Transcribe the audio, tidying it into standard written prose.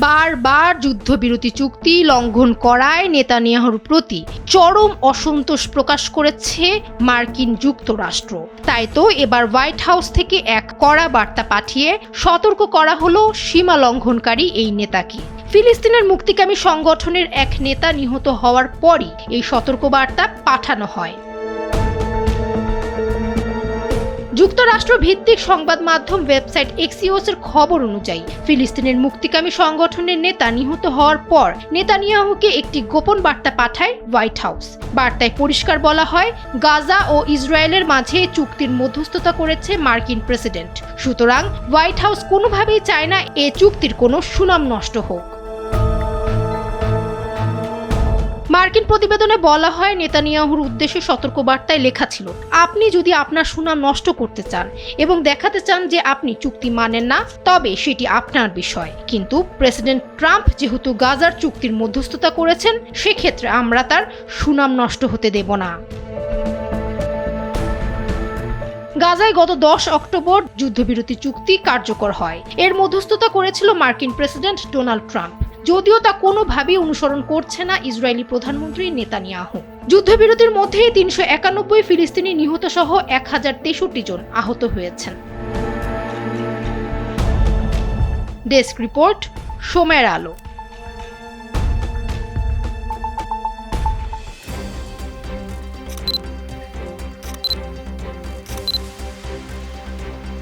বারবার যুদ্ধবিরতি চুক্তি লঙ্ঘন করায় নেতানিয়াহুর প্রতি চরম অসন্তোষ প্রকাশ করেছে মার্কিন যুক্তরাষ্ট্র। তাই তো এবার হোয়াইট হাউস থেকে এক কড়া বার্তা পাঠিয়ে সতর্ক করা হলো সীমা লঙ্ঘনকারী এই নেতাকে। ফিলিস্তিনের মুক্তিকামী সংগঠনের এক নেতা নিহত হওয়ার পরই এই সতর্কবার্তা পাঠানো হয়। যুক্তরাষ্ট্র ভিত্তিক সংবাদ মাধ্যম ওয়েবসাইট এক্সিওসের খবর অনুযায়ী ফিলিস্তিনের মুক্তিকামী সংগঠনের নেতা নিহত হওয়ার পর নেতানিয়াহুকে একটি গোপন বার্তা পাঠায় হোয়াইট হাউস। বার্তায় পরিষ্কার বলা হয়, গাজা ও ইসরায়েলের মাঝে চুক্তির মধ্যস্থতা করেছে মার্কিন প্রেসিডেন্ট। সুতরাং হোয়াইট হাউস কোনোভাবেই চায় না এ চুক্তির কোনো সুনাম নষ্ট হোক। মার্কিন প্রতিবেদনে বলা হয়, নেতানিয়াহুর উদ্দেশ্যে সতর্কবার্তায় লেখা ছিল, আপনি যদি আপনার সুনাম নষ্ট করতে চান এবং দেখাতে চান যে আপনি চুক্তি মানেন না, তবে সেটি আপনার বিষয়। কিন্তু প্রেসিডেন্ট ট্রাম্প যেহেতু গাজার চুক্তির মধ্যস্থতা করেছেন, সেক্ষেত্রে আমরা তার সুনাম নষ্ট হতে দেব না। গাজায় গত 10 অক্টোবর যুদ্ধবিরতি চুক্তি কার্যকর হয়। এর মধ্যস্থতা করেছিল মার্কিন প্রেসিডেন্ট ডোনাল্ড ট্রাম্প, যদিও তা কোনোভাবেই অনুসরণ করছে না ইসরায়েলি প্রধানমন্ত্রী নেতানিয়াহু। যুদ্ধবিরতির মধ্যে 391 ফিলিস্তিনি নিহত সহ 1063 জন আহত হয়েছেন। ডেস্ক রিপোর্ট, সময়ের আলো।